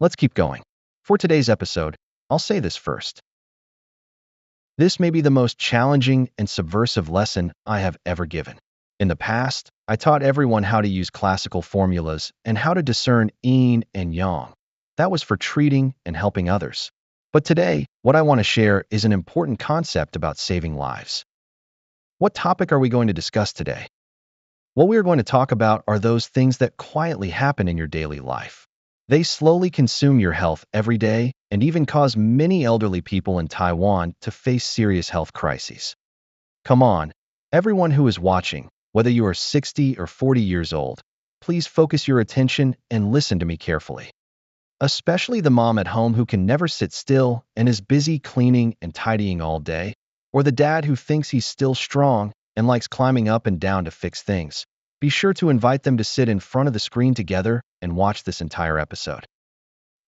Let's keep going. For today's episode, I'll say this first. This may be the most challenging and subversive lesson I have ever given. In the past, I taught everyone how to use classical formulas and how to discern yin and yang. That was for treating and helping others. But today, what I want to share is an important concept about saving lives. What topic are we going to discuss today? What we are going to talk about are those things that quietly happen in your daily life. They slowly consume your health every day and even cause many elderly people in Taiwan to face serious health crises. Come on, everyone who is watching, whether you are 60 or 40 years old, please focus your attention and listen to me carefully. Especially the mom at home who can never sit still and is busy cleaning and tidying all day, or the dad who thinks he's still strong and likes climbing up and down to fix things. Be sure to invite them to sit in front of the screen together and watch this entire episode.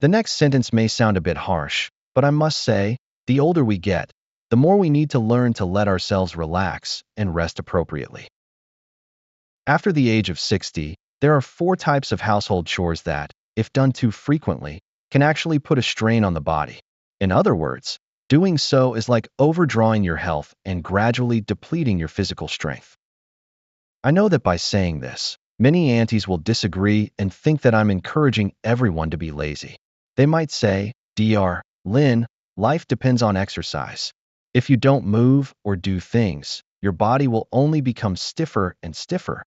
The next sentence may sound a bit harsh, but I must say, the older we get, the more we need to learn to let ourselves relax and rest appropriately. After the age of 60, there are 4 types of household chores that, if done too frequently, can actually put a strain on the body. In other words, doing so is like overdrawing your health and gradually depleting your physical strength. I know that by saying this, many aunties will disagree and think that I'm encouraging everyone to be lazy. They might say, Dr. Lin, life depends on exercise. If you don't move or do things, your body will only become stiffer and stiffer.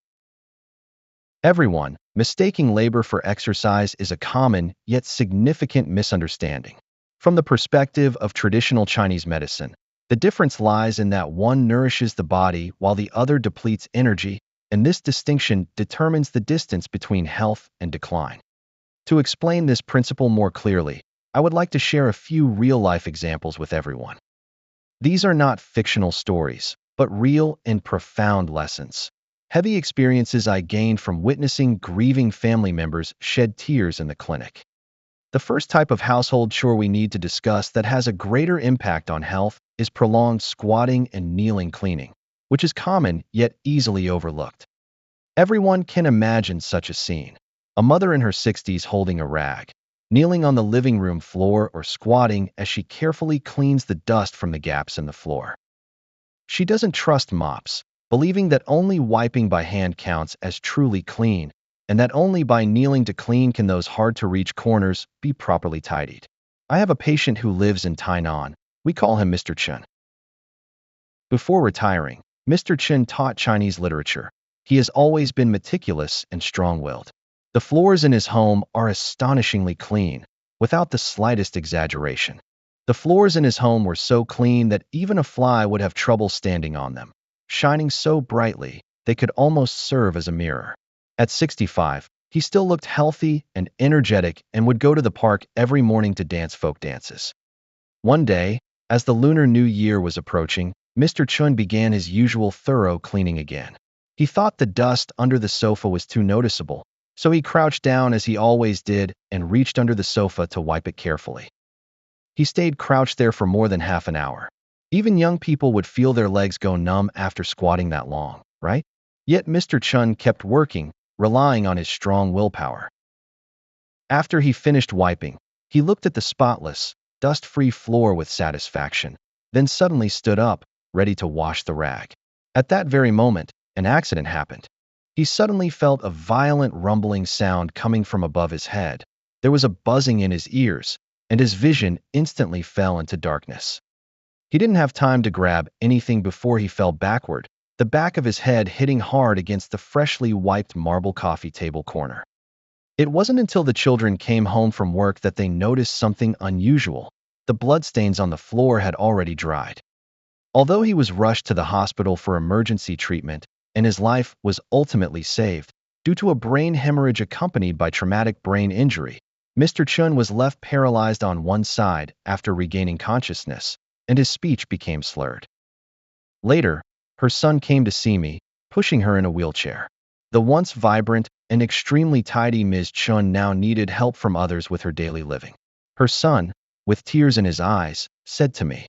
Everyone, mistaking labor for exercise is a common yet significant misunderstanding. From the perspective of traditional Chinese medicine, the difference lies in that one nourishes the body while the other depletes energy, and this distinction determines the distance between health and decline. To explain this principle more clearly, I would like to share a few real-life examples with everyone. These are not fictional stories, but real and profound lessons. Heavy experiences I gained from witnessing grieving family members shed tears in the clinic. The first type of household chore we need to discuss that has a greater impact on health is prolonged squatting and kneeling cleaning, which is common yet easily overlooked. Everyone can imagine such a scene. A mother in her 60s holding a rag, kneeling on the living room floor or squatting as she carefully cleans the dust from the gaps in the floor. She doesn't trust mops, believing that only wiping by hand counts as truly clean, and that only by kneeling to clean can those hard-to-reach corners be properly tidied. I have a patient who lives in Tainan. We call him Mr. Chen. Before retiring, Mr. Chen taught Chinese literature. He has always been meticulous and strong-willed. The floors in his home are astonishingly clean, without the slightest exaggeration. The floors in his home were so clean that even a fly would have trouble standing on them, shining so brightly they could almost serve as a mirror. At 65, he still looked healthy and energetic and would go to the park every morning to dance folk dances. One day, as the Lunar New Year was approaching, Mr. Chun began his usual thorough cleaning again. He thought the dust under the sofa was too noticeable, so he crouched down as he always did and reached under the sofa to wipe it carefully. He stayed crouched there for more than half an hour. Even young people would feel their legs go numb after squatting that long, right? Yet Mr. Chun kept working, relying on his strong willpower. After he finished wiping, he looked at the spotless, dust-free floor with satisfaction, then suddenly stood up, ready to wash the rag. At that very moment, an accident happened. He suddenly felt a violent rumbling sound coming from above his head. There was a buzzing in his ears, and his vision instantly fell into darkness. He didn't have time to grab anything before he fell backward, the back of his head hitting hard against the freshly wiped marble coffee table corner. It wasn't until the children came home from work that they noticed something unusual. The bloodstains on the floor had already dried. Although he was rushed to the hospital for emergency treatment, and his life was ultimately saved, due to a brain hemorrhage accompanied by traumatic brain injury, Mr. Chun was left paralyzed on one side after regaining consciousness, and his speech became slurred. Later, her son came to see me, pushing her in a wheelchair. The once vibrant and extremely tidy Ms. Chun now needed help from others with her daily living. Her son, with tears in his eyes, said to me,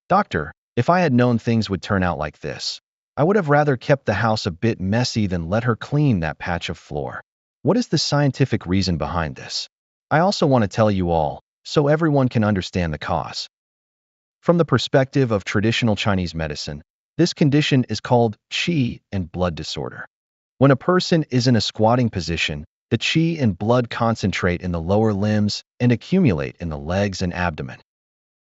"Doctor, if I had known things would turn out like this, I would have rather kept the house a bit messy than let her clean that patch of floor. What is the scientific reason behind this?" I also want to tell you all, so everyone can understand the cause. From the perspective of traditional Chinese medicine, this condition is called qi and blood disorder. When a person is in a squatting position, the qi and blood concentrate in the lower limbs and accumulate in the legs and abdomen.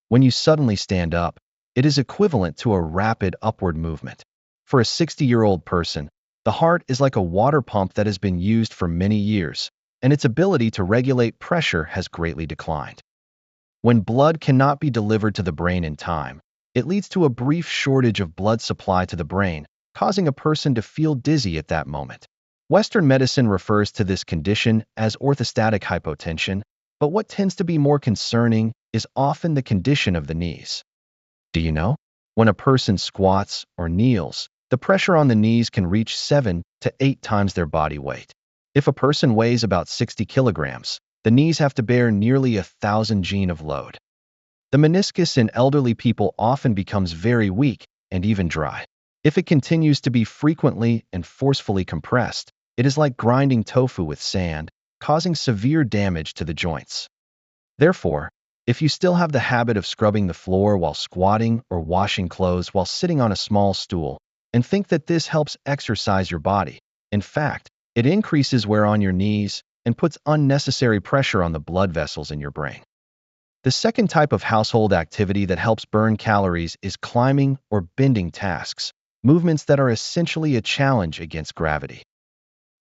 When you suddenly stand up, it is equivalent to a rapid upward movement. For a 60-year-old person, the heart is like a water pump that has been used for many years, and its ability to regulate pressure has greatly declined. When blood cannot be delivered to the brain in time, it leads to a brief shortage of blood supply to the brain, causing a person to feel dizzy at that moment. Western medicine refers to this condition as orthostatic hypotension, but what tends to be more concerning is often the condition of the knees. Do you know? When a person squats or kneels, the pressure on the knees can reach 7 to 8 times their body weight. If a person weighs about 60 kilograms, the knees have to bear nearly 1,000 g of load. The meniscus in elderly people often becomes very weak and even dry. If it continues to be frequently and forcefully compressed, it is like grinding tofu with sand, causing severe damage to the joints. Therefore, if you still have the habit of scrubbing the floor while squatting or washing clothes while sitting on a small stool, and think that this helps exercise your body, in fact, it increases wear on your knees and puts unnecessary pressure on the blood vessels in your brain. The second type of household activity that helps burn calories is climbing or bending tasks, movements that are essentially a challenge against gravity.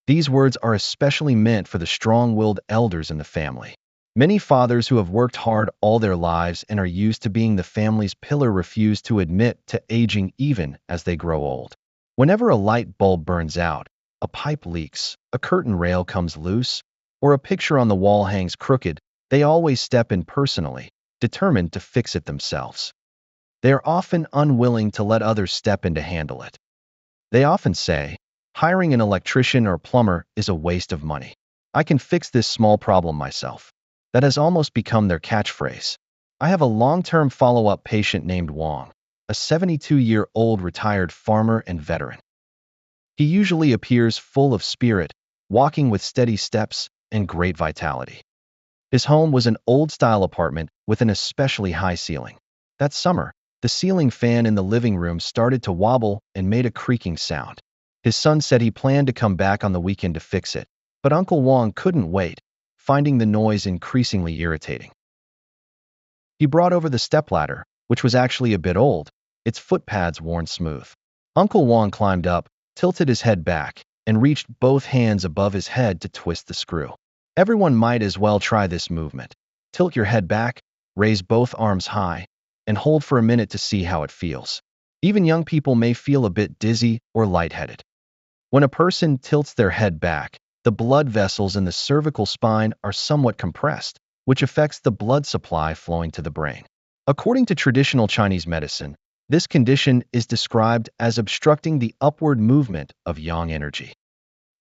These words are especially meant for the strong-willed elders in the family. Many fathers who have worked hard all their lives and are used to being the family's pillar refuse to admit to aging even as they grow old. Whenever a light bulb burns out, a pipe leaks, a curtain rail comes loose, or a picture on the wall hangs crooked, they always step in personally, determined to fix it themselves. They are often unwilling to let others step in to handle it. They often say, hiring an electrician or plumber is a waste of money. I can fix this small problem myself. That has almost become their catchphrase. I have a long-term follow-up patient named Wang, a 72-year-old retired farmer and veteran. He usually appears full of spirit, walking with steady steps and great vitality. His home was an old-style apartment with an especially high ceiling. That summer, the ceiling fan in the living room started to wobble and made a creaking sound. His son said he planned to come back on the weekend to fix it, but Uncle Wang couldn't wait, finding the noise increasingly irritating. He brought over the stepladder, which was actually a bit old, its footpads worn smooth. Uncle Wang climbed up, tilted his head back, and reached both hands above his head to twist the screw. Everyone might as well try this movement. Tilt your head back, raise both arms high, and hold for a minute to see how it feels. Even young people may feel a bit dizzy or lightheaded. When a person tilts their head back, the blood vessels in the cervical spine are somewhat compressed, which affects the blood supply flowing to the brain. According to traditional Chinese medicine, this condition is described as obstructing the upward movement of yang energy.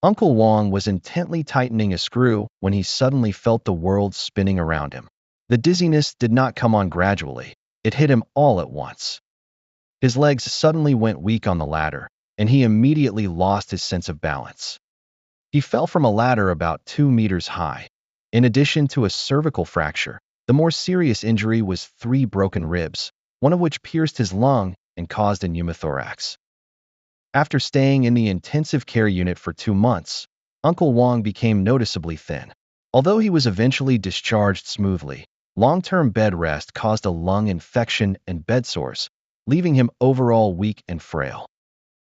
Uncle Wang was intently tightening a screw when he suddenly felt the world spinning around him. The dizziness did not come on gradually, it hit him all at once. His legs suddenly went weak on the ladder, and he immediately lost his sense of balance. He fell from a ladder about 2 meters high. In addition to a cervical fracture, the more serious injury was 3 broken ribs, one of which pierced his lung and caused a pneumothorax. After staying in the intensive care unit for 2 months, Uncle Wang became noticeably thin. Although he was eventually discharged smoothly, long-term bed rest caused a lung infection and bed sores, leaving him overall weak and frail.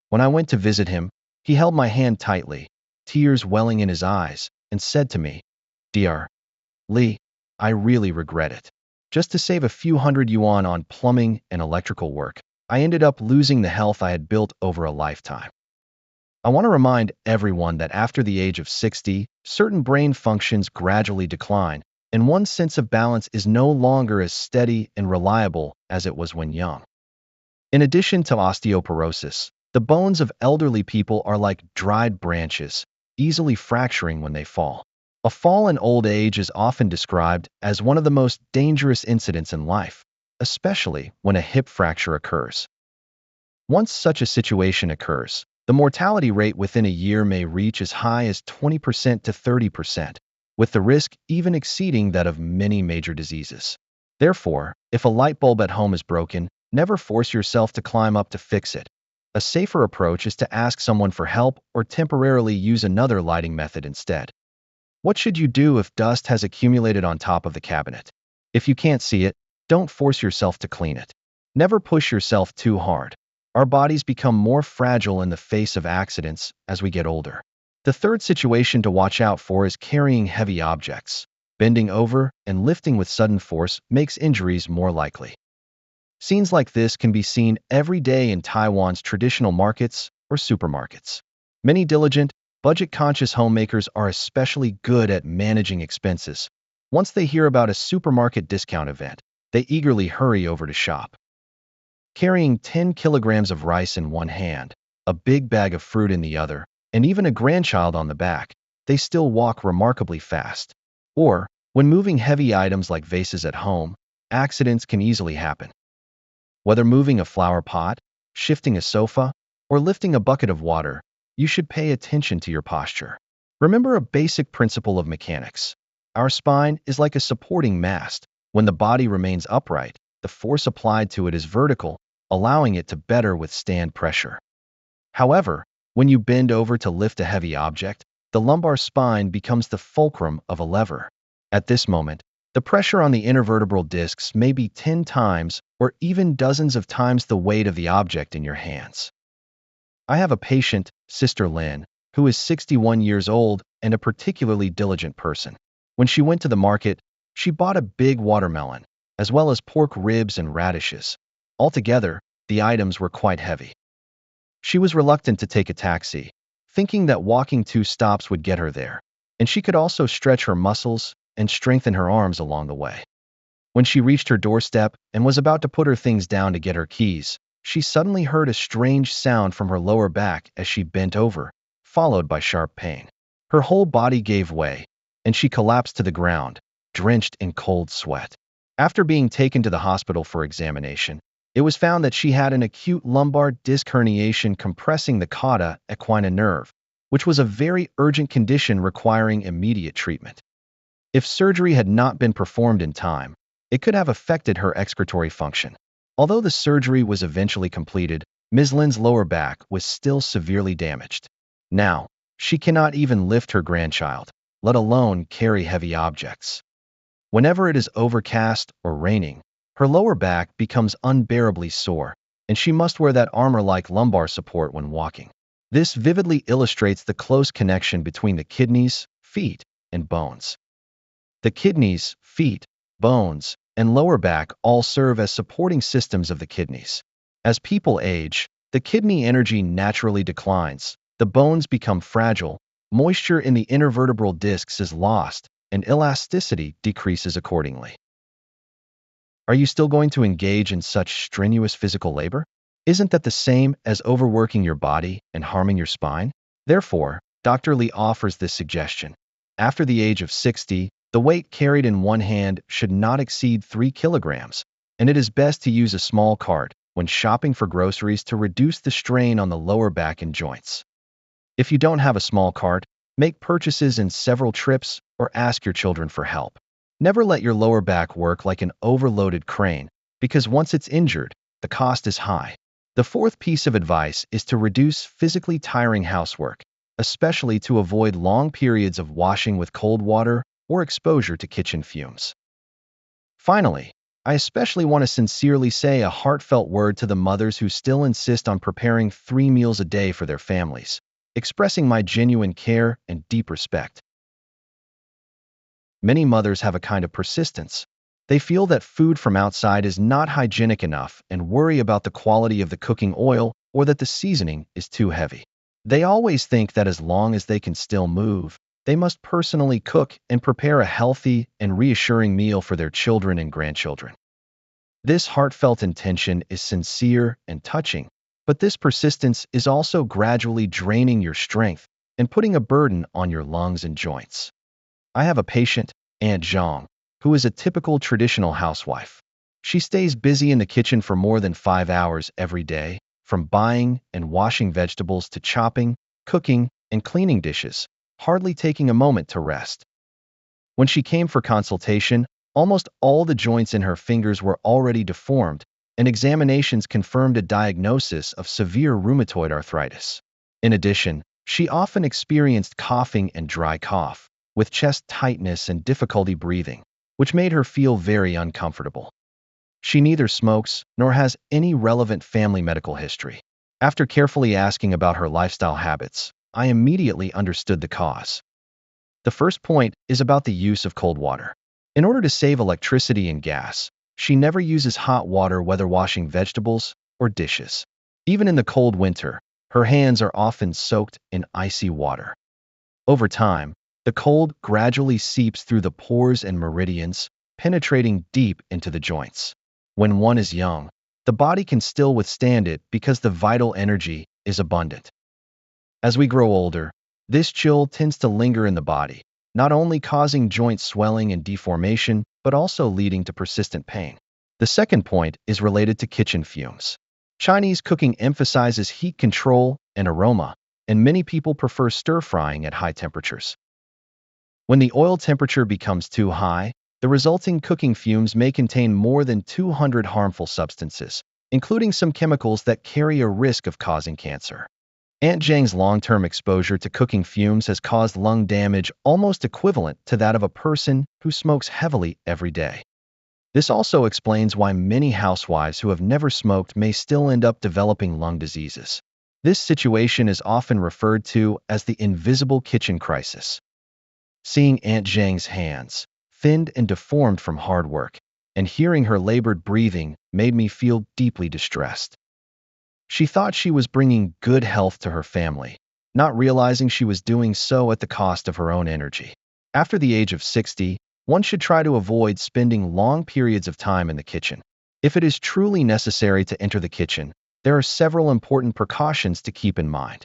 When I went to visit him, he held my hand tightly, tears welling in his eyes, and said to me, "Dr. Li, I really regret it. Just to save a few hundred yuan on plumbing and electrical work, I ended up losing the health I had built over a lifetime." I want to remind everyone that after the age of 60, certain brain functions gradually decline, and one's sense of balance is no longer as steady and reliable as it was when young. In addition to osteoporosis, the bones of elderly people are like dried branches, easily fracturing when they fall. A fall in old age is often described as one of the most dangerous incidents in life, especially when a hip fracture occurs. Once such a situation occurs, the mortality rate within a year may reach as high as 20% to 30%, with the risk even exceeding that of many major diseases. Therefore, if a light bulb at home is broken, never force yourself to climb up to fix it. A safer approach is to ask someone for help or temporarily use another lighting method instead. What should you do if dust has accumulated on top of the cabinet? If you can't see it, don't force yourself to clean it. Never push yourself too hard. Our bodies become more fragile in the face of accidents as we get older. The third situation to watch out for is carrying heavy objects. Bending over and lifting with sudden force makes injuries more likely. Scenes like this can be seen every day in Taiwan's traditional markets or supermarkets. Many diligent, budget-conscious homemakers are especially good at managing expenses. Once they hear about a supermarket discount event, they eagerly hurry over to shop. Carrying 10 kilograms of rice in one hand, a big bag of fruit in the other, and even a grandchild on the back, they still walk remarkably fast. Or, when moving heavy items like vases at home, accidents can easily happen. Whether moving a flower pot, shifting a sofa, or lifting a bucket of water, you should pay attention to your posture. Remember a basic principle of mechanics. Our spine is like a supporting mast. When the body remains upright, the force applied to it is vertical, allowing it to better withstand pressure. However, when you bend over to lift a heavy object, the lumbar spine becomes the fulcrum of a lever. At this moment, the pressure on the intervertebral discs may be 10 times or even dozens of times the weight of the object in your hands. I have a patient, Sister Lynn, who is 61 years old and a particularly diligent person. When she went to the market, she bought a big watermelon, as well as pork ribs and radishes. Altogether, the items were quite heavy. She was reluctant to take a taxi, thinking that walking 2 stops would get her there, and she could also stretch her muscles and strengthen her arms along the way. When she reached her doorstep and was about to put her things down to get her keys, she suddenly heard a strange sound from her lower back as she bent over, followed by sharp pain. Her whole body gave way, and she collapsed to the ground, drenched in cold sweat. After being taken to the hospital for examination, it was found that she had an acute lumbar disc herniation compressing the cauda equina nerve, which was a very urgent condition requiring immediate treatment. If surgery had not been performed in time, it could have affected her excretory function. Although the surgery was eventually completed, Ms. Lin's lower back was still severely damaged. Now, she cannot even lift her grandchild, let alone carry heavy objects. Whenever it is overcast or raining, her lower back becomes unbearably sore, and she must wear that armor-like lumbar support when walking. This vividly illustrates the close connection between the kidneys, feet, and bones. The kidneys, feet, bones, and lower back all serve as supporting systems of the kidneys. As people age, the kidney energy naturally declines, the bones become fragile, moisture in the intervertebral discs is lost, and elasticity decreases accordingly. Are you still going to engage in such strenuous physical labor? Isn't that the same as overworking your body and harming your spine? Therefore, Dr. Lee offers this suggestion. After the age of 60, the weight carried in one hand should not exceed 3 kilograms, and it is best to use a small cart when shopping for groceries to reduce the strain on the lower back and joints. If you don't have a small cart, make purchases in several trips or ask your children for help. Never let your lower back work like an overloaded crane, because once it's injured, the cost is high. The fourth piece of advice is to reduce physically tiring housework, especially to avoid long periods of washing with cold water or exposure to kitchen fumes. Finally, I especially want to sincerely say a heartfelt word to the mothers who still insist on preparing 3 meals a day for their families, expressing my genuine care and deep respect. Many mothers have a kind of persistence. They feel that food from outside is not hygienic enough and worry about the quality of the cooking oil or that the seasoning is too heavy. They always think that as long as they can still move, they must personally cook and prepare a healthy and reassuring meal for their children and grandchildren. This heartfelt intention is sincere and touching, but this persistence is also gradually draining your strength and putting a burden on your lungs and joints. I have a patient, Aunt Zhang, who is a typical traditional housewife. She stays busy in the kitchen for more than 5 hours every day, from buying and washing vegetables to chopping, cooking, and cleaning dishes, hardly taking a moment to rest. When she came for consultation, almost all the joints in her fingers were already deformed, and examinations confirmed a diagnosis of severe rheumatoid arthritis. In addition, she often experienced coughing and dry cough, with chest tightness and difficulty breathing, which made her feel very uncomfortable. She neither smokes nor has any relevant family medical history. After carefully asking about her lifestyle habits, I immediately understood the cause. The first point is about the use of cold water. In order to save electricity and gas, she never uses hot water whether washing vegetables or dishes. Even in the cold winter, her hands are often soaked in icy water. Over time, the cold gradually seeps through the pores and meridians, penetrating deep into the joints. When one is young, the body can still withstand it because the vital energy is abundant. As we grow older, this chill tends to linger in the body, not only causing joint swelling and deformation, but also leading to persistent pain. The second point is related to kitchen fumes. Chinese cooking emphasizes heat control and aroma, and many people prefer stir-frying at high temperatures. When the oil temperature becomes too high, the resulting cooking fumes may contain more than 200 harmful substances, including some chemicals that carry a risk of causing cancer. Aunt Zhang's long-term exposure to cooking fumes has caused lung damage almost equivalent to that of a person who smokes heavily every day. This also explains why many housewives who have never smoked may still end up developing lung diseases. This situation is often referred to as the invisible kitchen crisis. Seeing Aunt Zhang's hands, thinned and deformed from hard work, and hearing her labored breathing made me feel deeply distressed. She thought she was bringing good health to her family, not realizing she was doing so at the cost of her own energy. After the age of 60, one should try to avoid spending long periods of time in the kitchen. If it is truly necessary to enter the kitchen, there are several important precautions to keep in mind.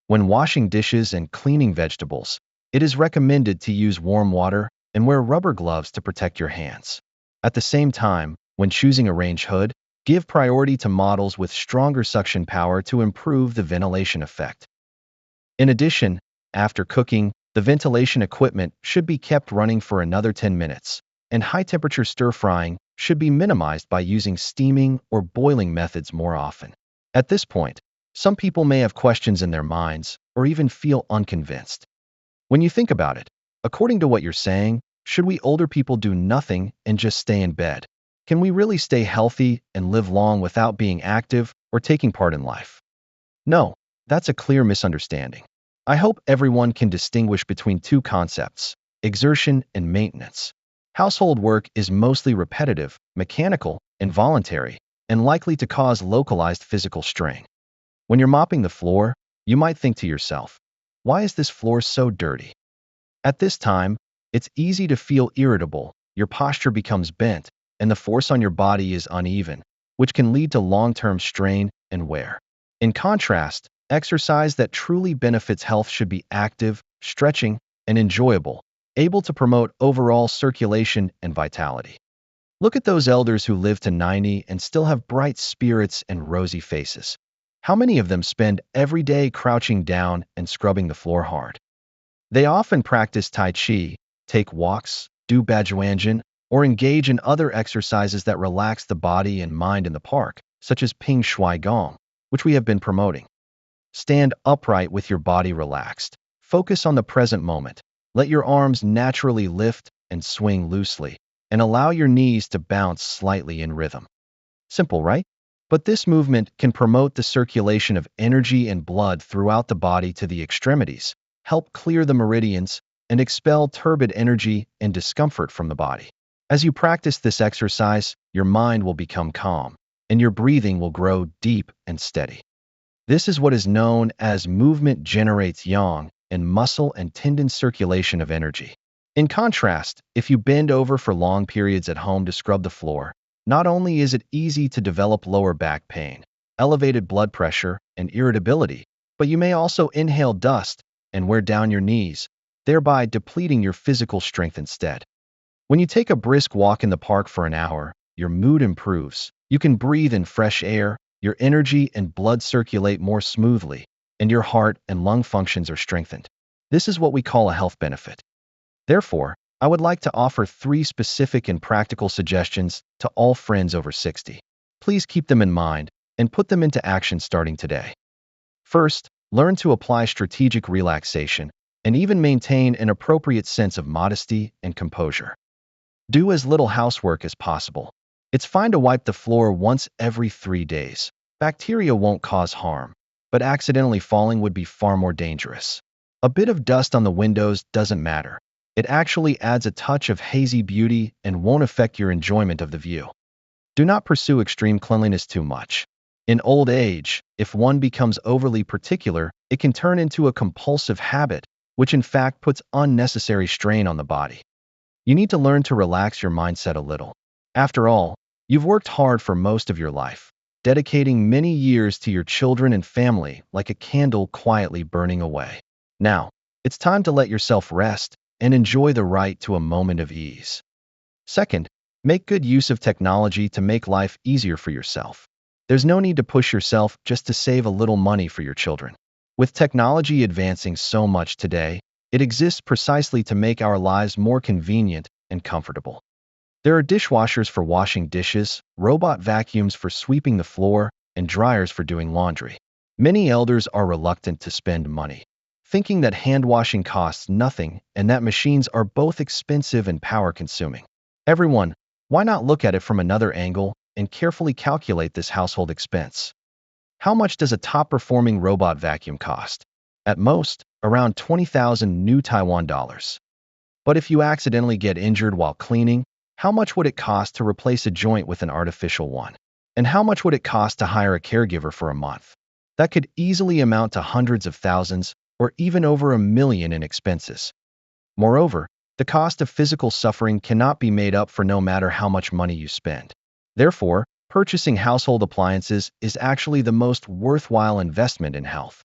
When washing dishes and cleaning vegetables, it is recommended to use warm water and wear rubber gloves to protect your hands. At the same time, when choosing a range hood, give priority to models with stronger suction power to improve the ventilation effect. In addition, after cooking, the ventilation equipment should be kept running for another 10 minutes, and high-temperature stir-frying should be minimized by using steaming or boiling methods more often. At this point, some people may have questions in their minds or even feel unconvinced. When you think about it, according to what you're saying, should we older people do nothing and just stay in bed? Can we really stay healthy and live long without being active or taking part in life? No, that's a clear misunderstanding. I hope everyone can distinguish between two concepts, exertion and maintenance. Household work is mostly repetitive, mechanical, and voluntary, and likely to cause localized physical strain. When you're mopping the floor, you might think to yourself, why is this floor so dirty? At this time, it's easy to feel irritable, your posture becomes bent, and the force on your body is uneven, which can lead to long-term strain and wear. In contrast, exercise that truly benefits health should be active, stretching, and enjoyable, able to promote overall circulation and vitality. Look at those elders who live to 90 and still have bright spirits and rosy faces. How many of them spend every day crouching down and scrubbing the floor hard? They often practice Tai Chi, take walks, do Bajuanjin, or engage in other exercises that relax the body and mind in the park, such as Ping Shui Gong, which we have been promoting. Stand upright with your body relaxed. Focus on the present moment. Let your arms naturally lift and swing loosely, and allow your knees to bounce slightly in rhythm. Simple, right? But this movement can promote the circulation of energy and blood throughout the body to the extremities, help clear the meridians, and expel turbid energy and discomfort from the body. As you practice this exercise, your mind will become calm, and your breathing will grow deep and steady. This is what is known as movement generates yang and muscle and tendon circulation of energy. In contrast, if you bend over for long periods at home to scrub the floor, not only is it easy to develop lower back pain, elevated blood pressure, and irritability, but you may also inhale dust and wear down your knees, thereby depleting your physical strength instead. When you take a brisk walk in the park for an hour, your mood improves. You can breathe in fresh air, your energy and blood circulate more smoothly, and your heart and lung functions are strengthened. This is what we call a health benefit. Therefore, I would like to offer 3 specific and practical suggestions to all friends over 60. Please keep them in mind and put them into action starting today. First, learn to apply strategic relaxation and even maintain an appropriate sense of modesty and composure. Do as little housework as possible. It's fine to wipe the floor once every 3 days. Bacteria won't cause harm, but accidentally falling would be far more dangerous. A bit of dust on the windows doesn't matter. It actually adds a touch of hazy beauty and won't affect your enjoyment of the view. Do not pursue extreme cleanliness too much. In old age, if one becomes overly particular, it can turn into a compulsive habit, which in fact puts unnecessary strain on the body. You need to learn to relax your mindset a little. After all, you've worked hard for most of your life, dedicating many years to your children and family like a candle quietly burning away. Now, it's time to let yourself rest and enjoy the right to a moment of ease. Second, make good use of technology to make life easier for yourself. There's no need to push yourself just to save a little money for your children. With technology advancing so much today, it exists precisely to make our lives more convenient and comfortable. There are dishwashers for washing dishes, robot vacuums for sweeping the floor, and dryers for doing laundry. Many elders are reluctant to spend money, thinking that hand washing costs nothing and that machines are both expensive and power-consuming. Everyone, why not look at it from another angle and carefully calculate this household expense? How much does a top-performing robot vacuum cost? At most, around 20,000 new Taiwan dollars. But if you accidentally get injured while cleaning, how much would it cost to replace a joint with an artificial one? And how much would it cost to hire a caregiver for a month? That could easily amount to hundreds of thousands or even over $1 million in expenses. Moreover, the cost of physical suffering cannot be made up for no matter how much money you spend. Therefore, purchasing household appliances is actually the most worthwhile investment in health.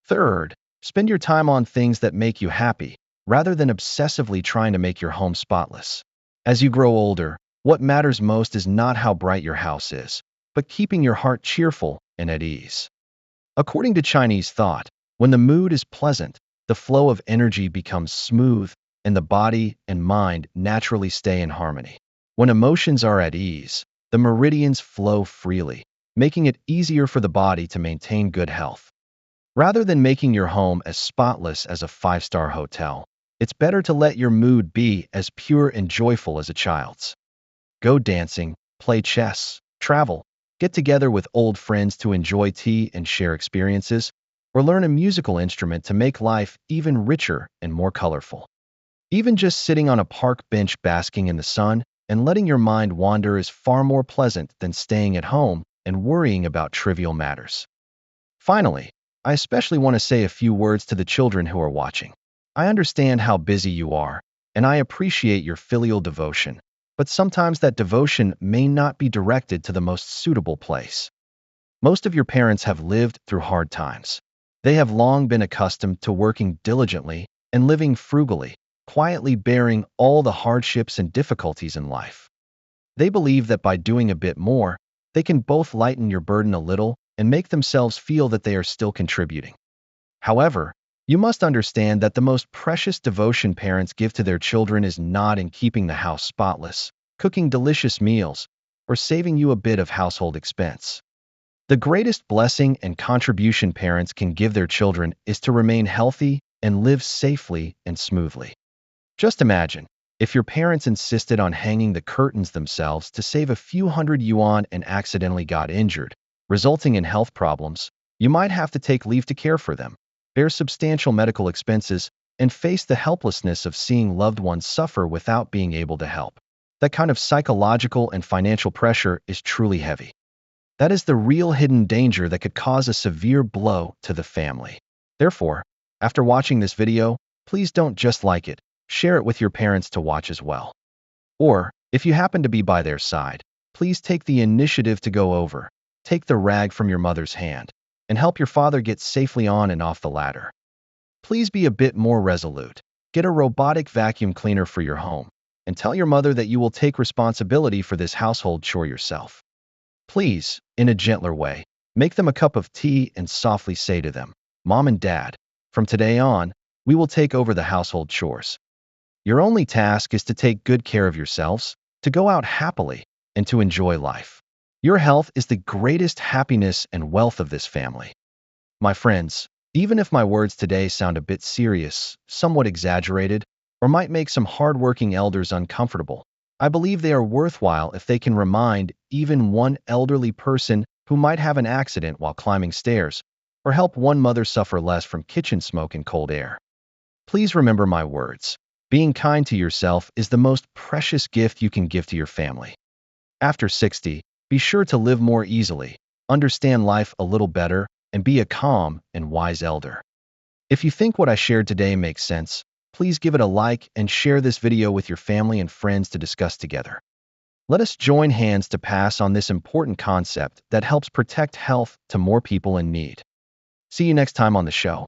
Third, spend your time on things that make you happy, rather than obsessively trying to make your home spotless. As you grow older, what matters most is not how bright your house is, but keeping your heart cheerful and at ease. According to Chinese thought, when the mood is pleasant, the flow of energy becomes smooth, and the body and mind naturally stay in harmony. When emotions are at ease, the meridians flow freely, making it easier for the body to maintain good health. Rather than making your home as spotless as a 5-star hotel, it's better to let your mood be as pure and joyful as a child's. Go dancing, play chess, travel, get together with old friends to enjoy tea and share experiences, or learn a musical instrument to make life even richer and more colorful. Even just sitting on a park bench basking in the sun and letting your mind wander is far more pleasant than staying at home and worrying about trivial matters. Finally, I especially want to say a few words to the children who are watching. I understand how busy you are, and I appreciate your filial devotion, but sometimes that devotion may not be directed to the most suitable place. Most of your parents have lived through hard times. They have long been accustomed to working diligently and living frugally, quietly bearing all the hardships and difficulties in life. They believe that by doing a bit more, they can both lighten your burden a little and make themselves feel that they are still contributing. However, you must understand that the most precious devotion parents give to their children is not in keeping the house spotless, cooking delicious meals, or saving you a bit of household expense. The greatest blessing and contribution parents can give their children is to remain healthy and live safely and smoothly. Just imagine, if your parents insisted on hanging the curtains themselves to save a few hundred yuan and accidentally got injured, resulting in health problems, you might have to take leave to care for them, bear substantial medical expenses, and face the helplessness of seeing loved ones suffer without being able to help. That kind of psychological and financial pressure is truly heavy. That is the real hidden danger that could cause a severe blow to the family. Therefore, after watching this video, please don't just like it, share it with your parents to watch as well. Or, if you happen to be by their side, please take the initiative to go over, take the rag from your mother's hand, and help your father get safely on and off the ladder. Please be a bit more resolute. Get a robotic vacuum cleaner for your home, and tell your mother that you will take responsibility for this household chore yourself. Please, in a gentler way, make them a cup of tea and softly say to them, "Mom and Dad, from today on, we will take over the household chores." Your only task is to take good care of yourselves, to go out happily, and to enjoy life. Your health is the greatest happiness and wealth of this family. My friends, even if my words today sound a bit serious, somewhat exaggerated, or might make some hardworking elders uncomfortable, I believe they are worthwhile if they can remind even one elderly person who might have an accident while climbing stairs, or help one mother suffer less from kitchen smoke and cold air. Please remember my words. Being kind to yourself is the most precious gift you can give to your family. After 60, be sure to live more easily, understand life a little better, and be a calm and wise elder. If you think what I shared today makes sense, please give it a like and share this video with your family and friends to discuss together. Let us join hands to pass on this important concept that helps protect health to more people in need. See you next time on the show.